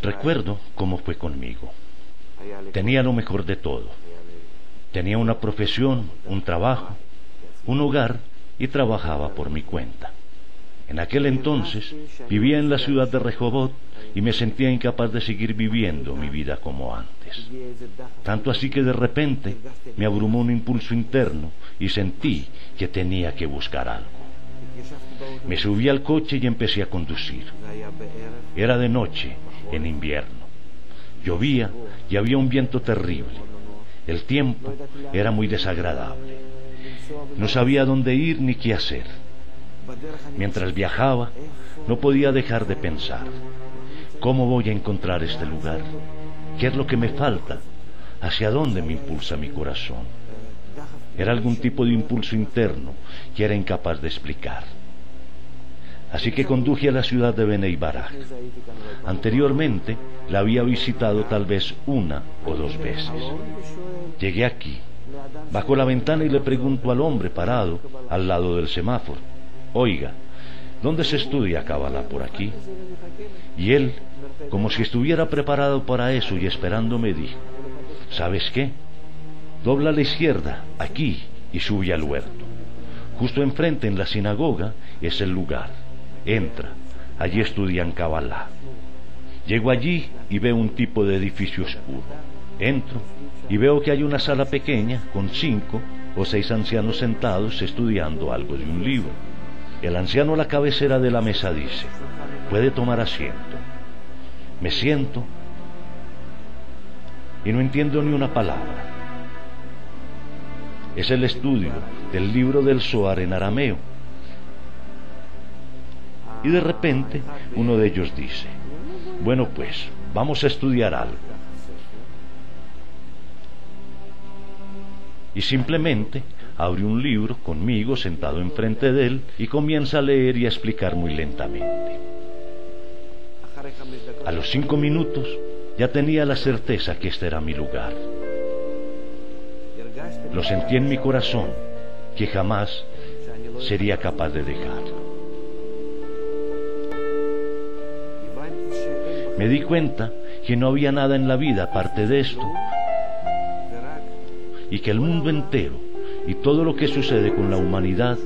Recuerdo cómo fue conmigo. Tenía lo mejor de todo. Tenía una profesión, un trabajo, un hogar y trabajaba por mi cuenta. En aquel entonces vivía en la ciudad de Rehovot y me sentía incapaz de seguir viviendo mi vida como antes. Tanto así que de repente me abrumó un impulso interno y sentí que tenía que buscar algo. Me subí al coche y empecé a conducir. Era de noche, en invierno. Llovía y había un viento terrible. El tiempo era muy desagradable. No sabía dónde ir ni qué hacer. Mientras viajaba, no podía dejar de pensar: ¿cómo voy a encontrar este lugar? ¿Qué es lo que me falta? ¿Hacia dónde me impulsa mi corazón? Era algún tipo de impulso interno que era incapaz de explicar. Así que conduje a la ciudad de Bnei Barak. Anteriormente la había visitado tal vez 1 o 2 veces. Llegué aquí, bajo la ventana y le pregunto al hombre parado al lado del semáforo: oiga, ¿dónde se estudia Kabbalah por aquí? Y él, como si estuviera preparado para eso y esperando, me dijo: ¿sabes qué? Dobla a la izquierda, aquí, y sube al huerto. Justo enfrente, en la sinagoga, es el lugar. Entra, allí estudian Kabbalah. Llego allí y veo un tipo de edificio oscuro. Entro y veo que hay una sala pequeña con 5 o 6 ancianos sentados estudiando algo de un libro. El anciano a la cabecera de la mesa dice: puede tomar asiento. Me siento y no entiendo ni una palabra. Es el estudio del libro del Zohar en arameo. Y de repente uno de ellos dice: bueno, pues vamos a estudiar algo. Y simplemente abre un libro conmigo sentado enfrente de él y comienza a leer y a explicar muy lentamente. A los 5 minutos ya tenía la certeza que este era mi lugar. Lo sentí en mi corazón, que jamás sería capaz de dejarlo. Me di cuenta que no había nada en la vida aparte de esto, y que el mundo entero y todo lo que sucede con la humanidad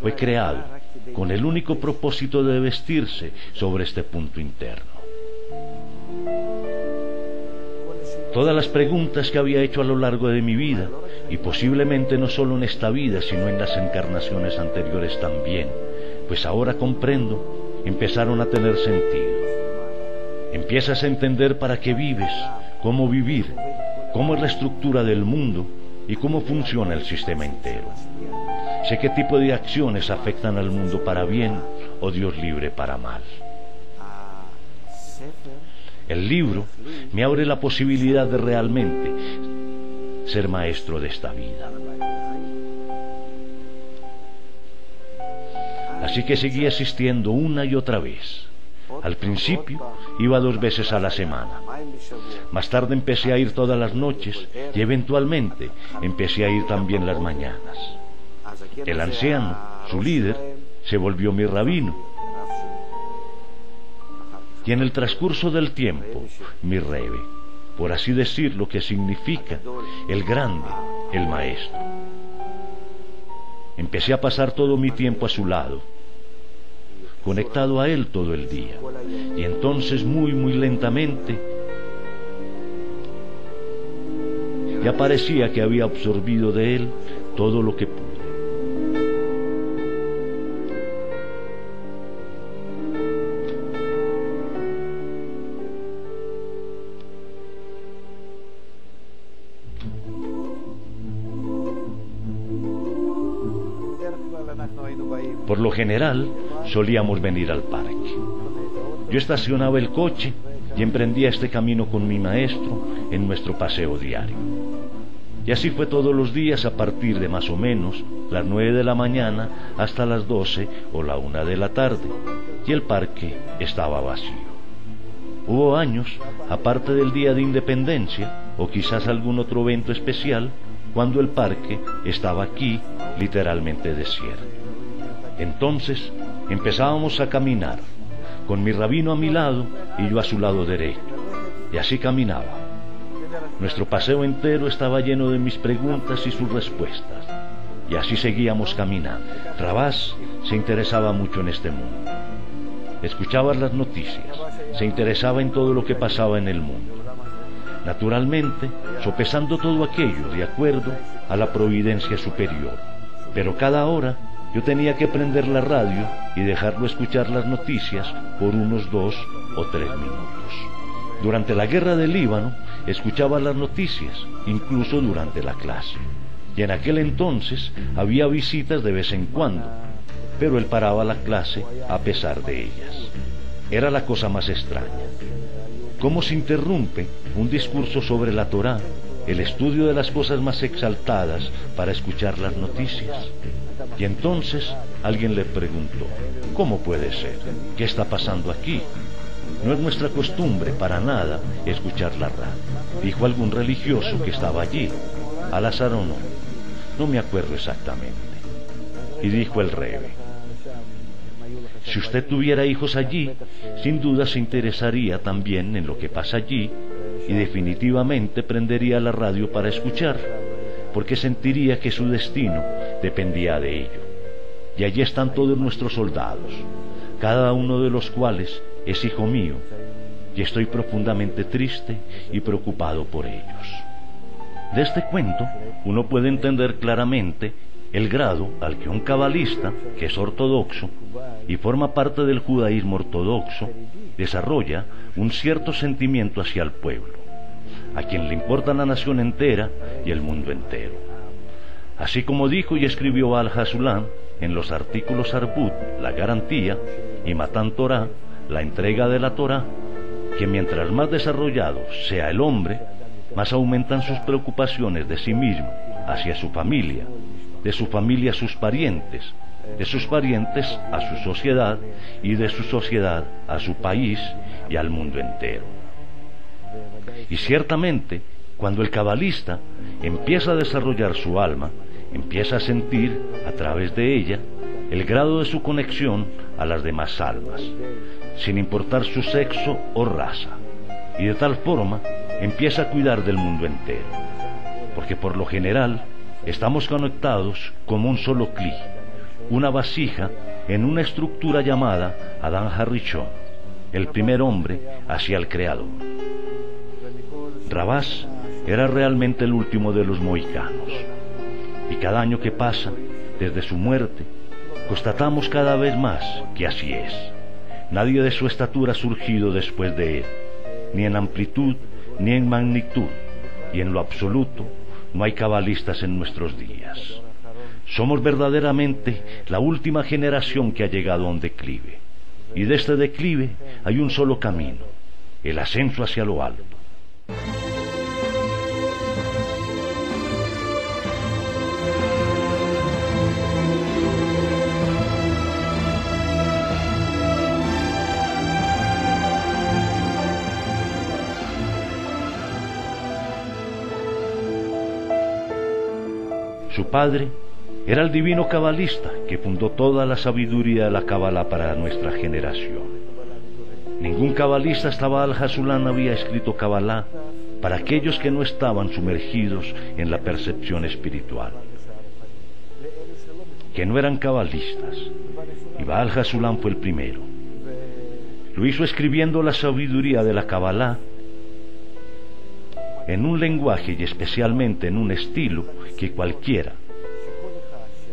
fue creado con el único propósito de vestirse sobre este punto interno. Todas las preguntas que había hecho a lo largo de mi vida, y posiblemente no solo en esta vida, sino en las encarnaciones anteriores también, pues ahora comprendo, empezaron a tener sentido. Empiezas a entender para qué vives, cómo vivir, cómo es la estructura del mundo y cómo funciona el sistema entero. Sé qué tipo de acciones afectan al mundo para bien o Dios libre para mal. El libro me abre la posibilidad de realmente ser maestro de esta vida. Así que seguí asistiendo una y otra vez. Al principio iba 2 veces a la semana. Más tarde empecé a ir todas las noches y eventualmente empecé a ir también las mañanas. El anciano, su líder, se volvió mi rabino. Y en el transcurso del tiempo, mi rebe, por así decirlo, que significa el grande, el maestro. Empecé a pasar todo mi tiempo a su lado, conectado a él todo el día. Y entonces muy lentamente ya parecía que había absorbido de él todo lo que pude. Por lo general, solíamos venir al parque. Yo estacionaba el coche y emprendía este camino con mi maestro en nuestro paseo diario. Y así fue todos los días a partir de más o menos las 9 de la mañana hasta las 12 o la 1 de la tarde, y el parque estaba vacío. Hubo años, aparte del Día de Independencia, o quizás algún otro evento especial, cuando el parque estaba aquí literalmente desierto. Entonces empezábamos a caminar, con mi rabino a mi lado y yo a su lado derecho, y así caminaba. Nuestro paseo entero estaba lleno de mis preguntas y sus respuestas, y así seguíamos caminando. Rabás se interesaba mucho en este mundo. Escuchaba las noticias, se interesaba en todo lo que pasaba en el mundo. Naturalmente, sopesando todo aquello de acuerdo a la providencia superior. Pero cada hora yo tenía que prender la radio y dejarlo escuchar las noticias por unos 2 o 3 minutos. Durante la guerra del Líbano, escuchaba las noticias, incluso durante la clase. Y en aquel entonces había visitas de vez en cuando, pero él paraba la clase a pesar de ellas. Era la cosa más extraña. ¿Cómo se interrumpe un discurso sobre la Torá, el estudio de las cosas más exaltadas, para escuchar las noticias? Y entonces alguien le preguntó: ¿cómo puede ser? ¿Qué está pasando aquí? No es nuestra costumbre para nada escuchar la radio, dijo algún religioso que estaba allí, al azar o no me acuerdo exactamente. Y dijo el Rebbe: si usted tuviera hijos allí, sin duda se interesaría también en lo que pasa allí y definitivamente prendería la radio para escuchar, porque sentiría que su destino dependía de ello. Y allí están todos nuestros soldados, cada uno de los cuales es hijo mío, y estoy profundamente triste y preocupado por ellos. De este cuento uno puede entender claramente el grado al que un cabalista, que es ortodoxo y forma parte del judaísmo ortodoxo, desarrolla un cierto sentimiento hacia el pueblo, a quien le importa la nación entera y el mundo entero. Así como dijo y escribió Al-Hasulán en los artículos Arbut, la garantía, y Matan Torah, la entrega de la Torah, que mientras más desarrollado sea el hombre, más aumentan sus preocupaciones de sí mismo hacia su familia, de su familia a sus parientes, de sus parientes a su sociedad y de su sociedad a su país y al mundo entero. Y ciertamente, cuando el cabalista empieza a desarrollar su alma, empieza a sentir a través de ella el grado de su conexión a las demás almas, sin importar su sexo o raza, y de tal forma empieza a cuidar del mundo entero, porque por lo general estamos conectados como un solo cli, una vasija en una estructura llamada Adán Harishon, el primer hombre hacia el Creador. Rabás era realmente el último de los mohicanos, y cada año que pasa desde su muerte, constatamos cada vez más que así es. Nadie de su estatura ha surgido después de él, ni en amplitud ni en magnitud, y en lo absoluto no hay cabalistas en nuestros días. Somos verdaderamente la última generación que ha llegado a un declive, y de este declive hay un solo camino: el ascenso hacia lo alto. Su padre era el divino cabalista que fundó toda la sabiduría de la Kabbalah para nuestra generación. Ningún cabalista hasta Al-Hasulán había escrito Kabbalah para aquellos que no estaban sumergidos en la percepción espiritual, que no eran cabalistas, y Al-Hasulán fue el primero. Lo hizo escribiendo la sabiduría de la Kabbalah en un lenguaje y especialmente en un estilo que cualquiera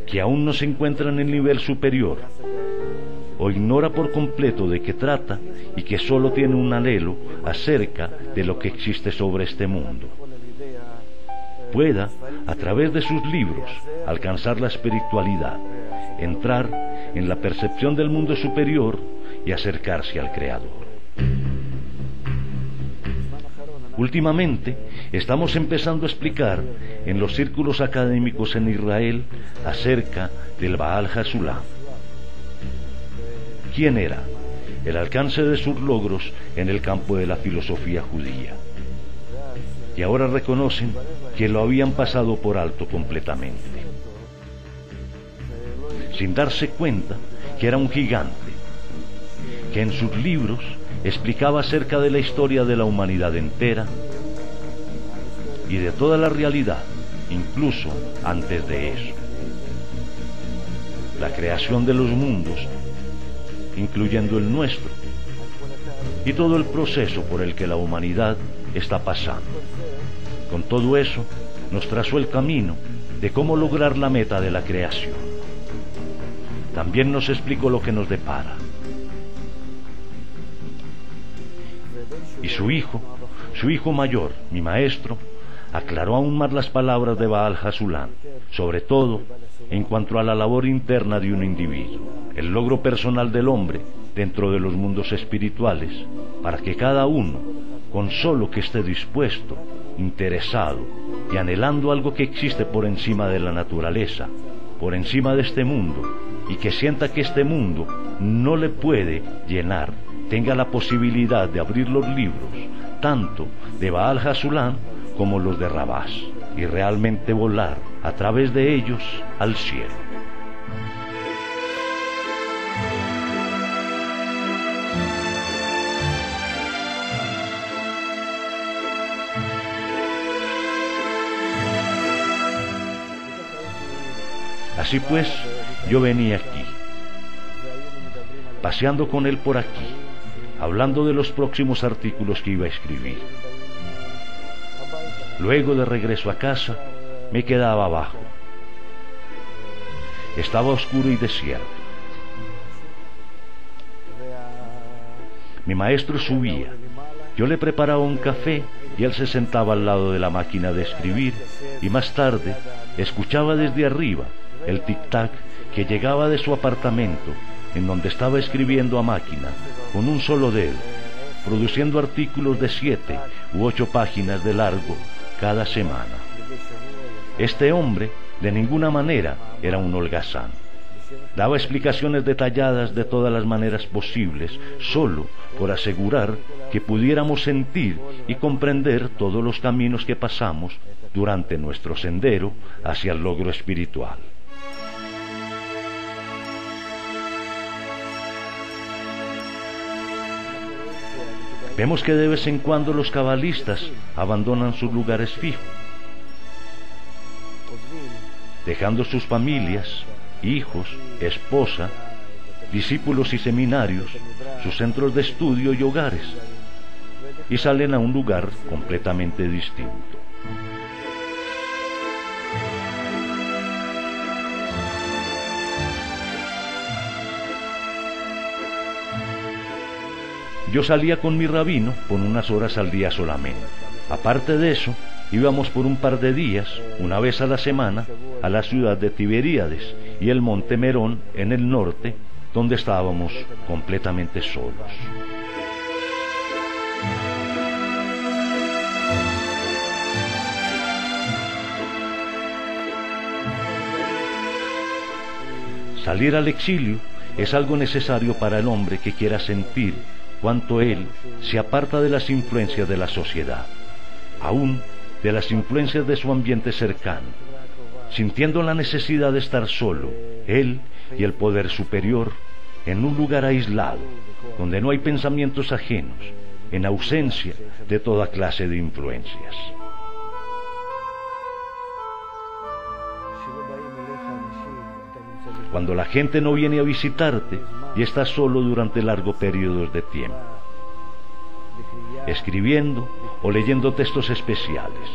que aún no se encuentra en el nivel superior o ignora por completo de qué trata y que solo tiene un anhelo acerca de lo que existe sobre este mundo, pueda, a través de sus libros, alcanzar la espiritualidad, entrar en la percepción del mundo superior y acercarse al Creador. Últimamente estamos empezando a explicar en los círculos académicos en Israel acerca del Baal Hasulán. ¿Quién era? El alcance de sus logros en el campo de la filosofía judía. Y ahora reconocen que lo habían pasado por alto completamente. sin darse cuenta que era un gigante, que en sus libros explicaba acerca de la historia de la humanidad entera y de toda la realidad, incluso antes de eso. La creación de los mundos, incluyendo el nuestro, y todo el proceso por el que la humanidad está pasando. Con todo eso, nos trazó el camino de cómo lograr la meta de la creación. También nos explicó lo que nos depara. Y su hijo mayor, mi maestro, aclaró aún más las palabras de Baal Hasulán, sobre todo en cuanto a la labor interna de un individuo, el logro personal del hombre dentro de los mundos espirituales, para que cada uno, con solo que esté dispuesto, interesado y anhelando algo que existe por encima de la naturaleza, por encima de este mundo, y que sienta que este mundo no le puede llenar, tenga la posibilidad de abrir los libros, tanto de Baal Hasulán como los de Rabás, y realmente volar a través de ellos al cielo. Así pues, yo venía aquí, paseando con él por aquí, hablando de los próximos artículos que iba a escribir. Luego, de regreso a casa, me quedaba abajo. Estaba oscuro y desierto. Mi maestro subía, yo le preparaba un café y él se sentaba al lado de la máquina de escribir, y más tarde escuchaba desde arriba el tic-tac que llegaba de su apartamento, en donde estaba escribiendo a máquina, con un solo dedo, produciendo artículos de 7 u 8 páginas de largo cada semana. Este hombre de ninguna manera era un holgazán. Daba explicaciones detalladas de todas las maneras posibles, solo por asegurar que pudiéramos sentir y comprender todos los caminos que pasamos durante nuestro sendero hacia el logro espiritual. Vemos que de vez en cuando los cabalistas abandonan sus lugares fijos, dejando sus familias, hijos, esposa, discípulos y seminarios, sus centros de estudio y hogares, y salen a un lugar completamente distinto. Yo salía con mi rabino por unas horas al día solamente. Aparte de eso, íbamos por un par de días, una vez a la semana, a la ciudad de Tiberíades y el monte Merón en el norte, donde estábamos completamente solos. Salir al exilio es algo necesario para el hombre que quiera sentir cuánto él se aparta de las influencias de la sociedad, aún de las influencias de su ambiente cercano, sintiendo la necesidad de estar solo, él y el poder superior, en un lugar aislado, donde no hay pensamientos ajenos, en ausencia de toda clase de influencias. Cuando la gente no viene a visitarte y estás solo durante largos periodos de tiempo, escribiendo o leyendo textos especiales,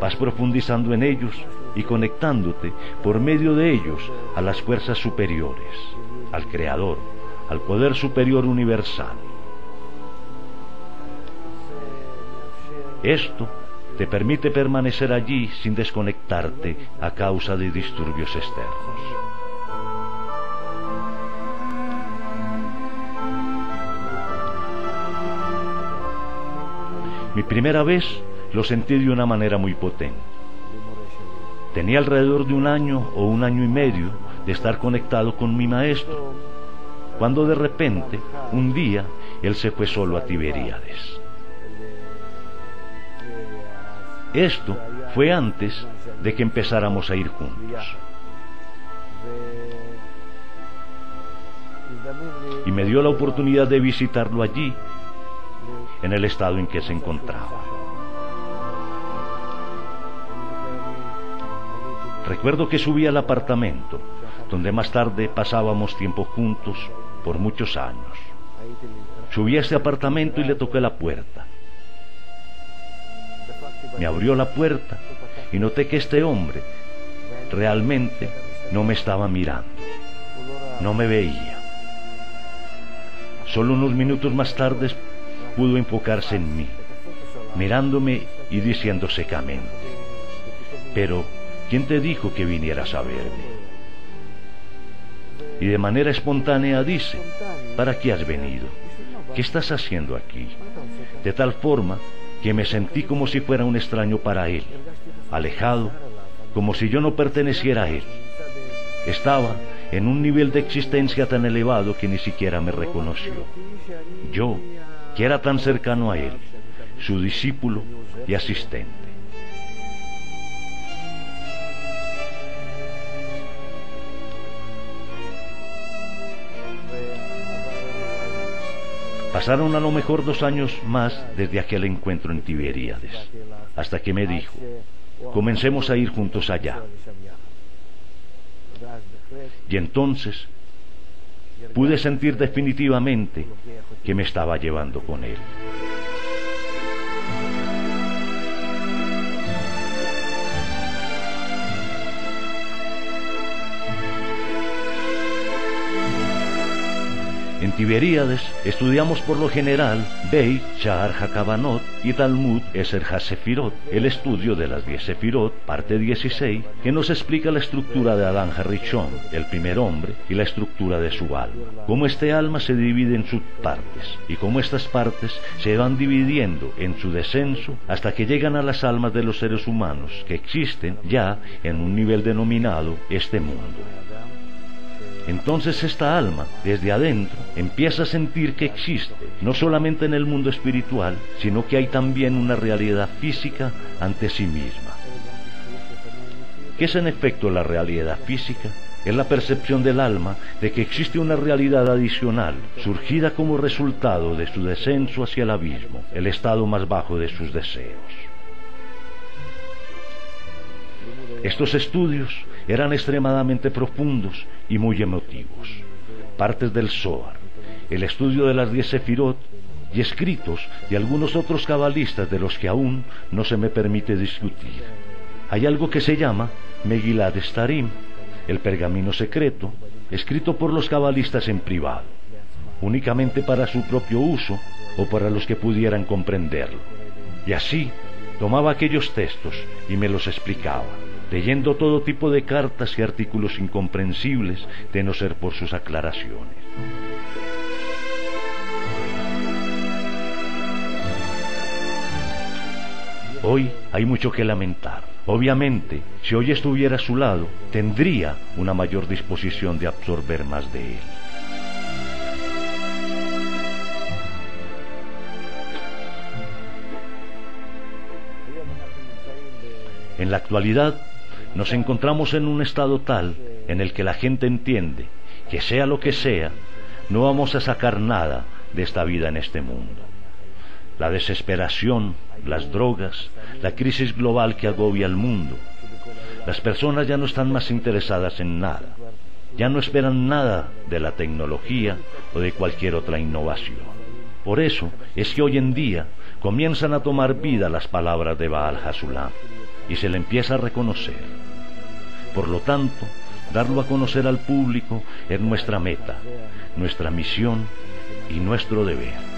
vas profundizando en ellos y conectándote por medio de ellos a las fuerzas superiores, al Creador, al poder superior universal. Esto te permite permanecer allí sin desconectarte a causa de disturbios externos. Mi primera vez lo sentí de una manera muy potente. Tenía alrededor de 1 año o 1 año y medio de estar conectado con mi maestro, cuando de repente, un día, él se fue solo a Tiberíades. Esto fue antes de que empezáramos a ir juntos. y me dio la oportunidad de visitarlo allí, en el estado en que se encontraba. Recuerdo que subí al apartamento, donde más tarde pasábamos tiempo juntos por muchos años. Subí a ese apartamento y le toqué la puerta. Me abrió la puerta y noté que este hombre realmente no me estaba mirando, no me veía. Solo unos minutos más tarde pudo enfocarse en mí, mirándome y diciendo secamente: «Pero, ¿quién te dijo que vinieras a verme?». Y de manera espontánea dice: «¿Para qué has venido? ¿Qué estás haciendo aquí?». De tal forma que me sentí como si fuera un extraño para él, alejado, como si yo no perteneciera a él. Estaba en un nivel de existencia tan elevado que ni siquiera me reconoció. Yo, que era tan cercano a él, su discípulo y asistente. Pasaron a lo mejor 2 años más desde aquel encuentro en Tiberíades, hasta que me dijo: «Comencemos a ir juntos allá». Y entonces pude sentir definitivamente que me estaba llevando con él. En Tiberíades estudiamos por lo general Beit Sha'ar HaKavanot y Talmud Eser HaSefirot, el estudio de las 10 Sefirot, parte 16, que nos explica la estructura de Adán Harishon, el primer hombre, y la estructura de su alma, cómo este alma se divide en sus partes, y cómo estas partes se van dividiendo en su descenso hasta que llegan a las almas de los seres humanos que existen ya en un nivel denominado este mundo. Entonces esta alma, desde adentro, empieza a sentir que existe, no solamente en el mundo espiritual, sino que hay también una realidad física ante sí misma. ¿Qué es en efecto la realidad física? Es la percepción del alma de que existe una realidad adicional, surgida como resultado de su descenso hacia el abismo, el estado más bajo de sus deseos. Estos estudios eran extremadamente profundos y muy emotivos. Partes del Zohar, el estudio de las 10 Sefirot y escritos de algunos otros cabalistas de los que aún no se me permite discutir. Hay algo que se llama Megillat Estarim, el pergamino secreto, escrito por los cabalistas en privado, únicamente para su propio uso o para los que pudieran comprenderlo. Y así tomaba aquellos textos y me los explicaba, leyendo todo tipo de cartas y artículos incomprensibles de no ser por sus aclaraciones. Hoy hay mucho que lamentar. Obviamente, si hoy estuviera a su lado, tendría una mayor disposición de absorber más de él. En la actualidad, nos encontramos en un estado tal en el que la gente entiende que sea lo que sea, no vamos a sacar nada de esta vida en este mundo. La desesperación, las drogas, la crisis global que agobia al mundo. Las personas ya no están más interesadas en nada, ya no esperan nada de la tecnología o de cualquier otra innovación. Por eso es que hoy en día comienzan a tomar vida las palabras de Baal Hasulam y se le empieza a reconocer. Por lo tanto, darlo a conocer al público es nuestra meta, nuestra misión y nuestro deber.